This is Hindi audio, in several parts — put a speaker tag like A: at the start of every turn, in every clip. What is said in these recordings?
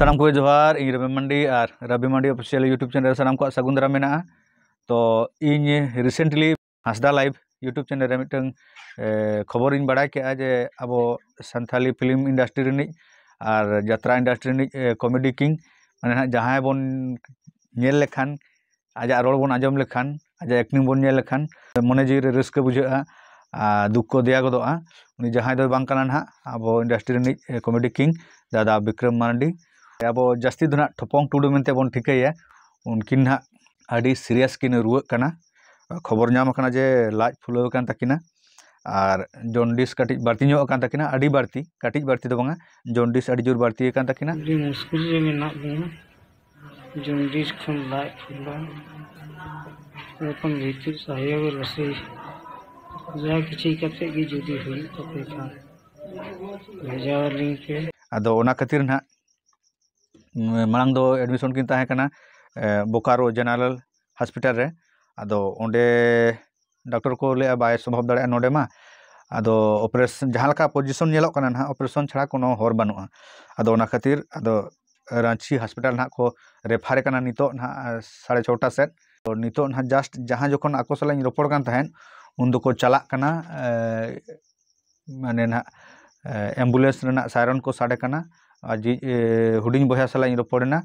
A: सानाम को जोहार इन रवि मंडी और Ravi Mandi official YouTube channel सानाम को सगुन दाराम मेना। तो इन recently Hasda live YouTube channel रे मिटन खबर इन बड़ा के जे अब सानथाली फिल्म इंडस्ट्री रिनी और यात्रा इंडस्ट्री रिनी कॉमेडी किंग माने जहां बन नेल लेखान आजा रोड बन आजम लेखान आजा एक्टिंग बन नेल लेखान मने जी रस्क बुझा दुख को दिया गदोआ उनी जहां दो बांग काना ना अब इंडस्ट्री रिनी कॉमेडी किंग दादा विक्रम मांडी अब जास्ती दो ना ठोपंग टुडू मेनते बन ठिकाया उनकिन ना आडी सीरियस किन रुवाक काना खबर नाम काना जे लाज फुलाव कान ताकिना और जॉन्डिस काटी बाड़ती ᱧᱚᱜ कान ताकिना आडी बाड़ती काटी बाड़ती दो बांगा जॉन्डिस आडी जोर बाड़ती कान ताकिना
B: आडी मुश्किल रे मेना बना जॉन्डिस खन लाज फुलाव अपन भीतर सहयोग रसे जा किछि कते गी जुदी हुई तपे खान भेजा लिंक पे
A: आदो ओना खातिर ना मांग दो एडमिशन किन ताहे कना बोकारो जनरल हॉस्पिटल रे आदो ओंडे डॉक्टर को ले बाय संभव दाड़े नोडे मा आदो ऑपरेशन जहां लका पोजीशन नेलोक कना ना ऑपरेशन छड़ा कोनो हर बानुआ आदो ओना खातिर आदो रांची हॉस्पिटल ना को रेफार कना नितो ना 6:30 सेट तो नितो ना जस्ट जहां जखन आको सलाइन रोपड़ कान ताहेन उन दो को चला कना माने ना एम्बुलेंस रेना सायरन को साडे कना जी हुडिंग बया सलाइन रोपड़ना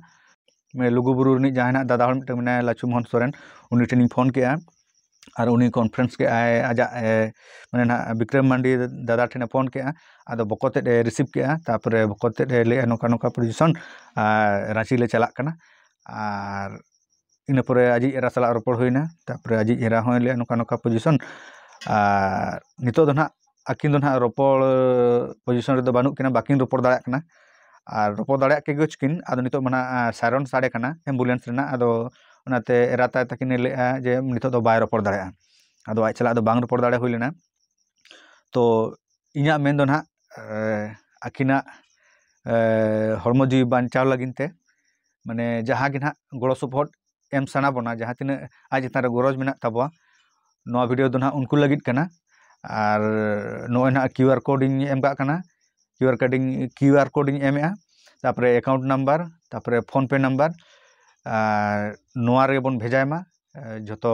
A: मैं लुगुबुरु रिनी जहां दादा हर मिटे मेना लाचु मोहन सोरेन उनी टेनिंग फोन के और उनी कॉन्फ्रेंस के आजा माने ना विक्रम मांडी दादा ठेने फोन के आदो बकोते रिसीव के तापरे बकोते ले नोका नोका पोजीशन रांची ले चला कना और इन परे आजी एरा सला रोपड़ होइना तापरे आजी एरा होय ले नोका नोका पोजीशन नितो दो ना आकिन दो ना रोपड़ पोजीशन रे दो बानु किना बाकिन रोपड़ दाड़ा कना और रोपड़ दाड़ा के गचकिन आदो नितो मना सायरन साडे कना एम्बुलेंस रेना आदो उनाते एराता तकिन ले जे नितो दो बाय रोपड़ दाड़ा आदो आज चला दो बांग रोपड़ दाड़ा हुई लेना तो इना मेन दो ना आकिना हरमो जीव बांचाव लगिनते माने जहां गिना गड़ो सपोर्ट एम साना बना जहां तिना आज तार गरज मेना ताबवा नो वीडियो दो ना उनको लगित कना और नो ना क्यूआर कोड इन एम का कना क्यूआर कोड इन एम तापरे अकाउंट नंबर तापरे फोन पे नंबर नोआ रे बन भेजायमा जतो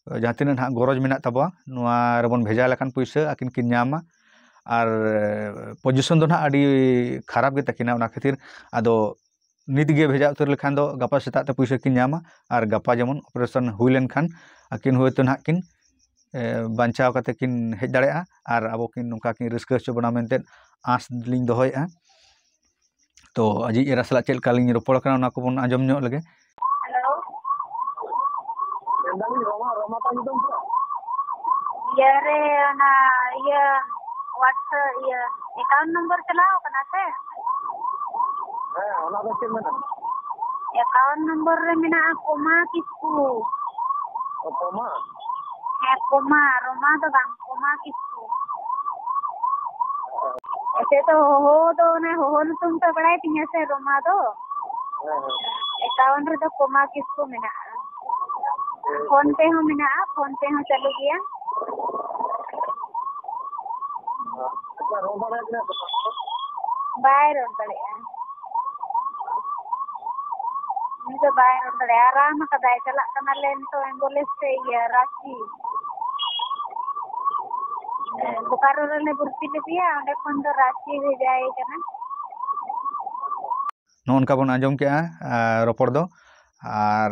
A: जहां तिना ना गरज मेना ताबवा नोआ रे बन भेजा लेखान पैसा आकिन किन न्यामा और पोजीशन दो ना आडी खराब गे तकिना उना खातिर आदो नित गे भेजा उतर लेखान दो गपा सेता ते पैसा किन न्यामा और गपा जेमन ऑपरेशन हुई लेन खान आकिन होयतो ना किन बांचाव कते किन हेज दाड़ेआ और अब किन नुका किन रिस्क हचो बना मेनते आस लिंग दोहयआ तो आजी एरा सला चेल कालिन रोपड़ कना ना को बन आजम ᱧᱚᱜ लगे
C: हेलो रोमा तांदम ये रे ना ये व्हाट्सएप ये अकाउंट नंबर चलाओ कना से ओना दो चेल मेना अकाउंट नंबर रे मेना कोमा किसकू कोमा है कोमा रोमा तो बांग कोमा किसकू ऐसे तो हो दो ने हो तुम तो बड़ा तिया से रोमा दो अकाउंट रे तो कोमा किसको मेना फोन पे हो चालू गया बाय रोड बड़े तो बाय रोड बड़े आराम कदा चला कना लेन तो एम्बुलेंस से ये रांची बोकारो रे भर्ती लेबिया ओंडे खन दो रांची भेजाए कना
A: नोनका बन आजम के रोपड़ दो और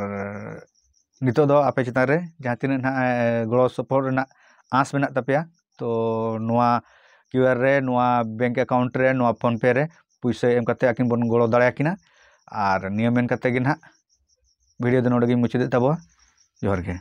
A: नितो दो आपे चितान रे जहां तिना ना गड़ो सपोर्ट रेना आस मेना तपेया तो नोआ क्यूआर रे नोआ बैंक अकाउंट रे नोआ फोन पे रे पैसा एम कते आकिन बन गड़ो दाड़ा किना और नियम मेन कते गे ना वीडियो दो नोडे गे मुचाद ताबो जोहर के।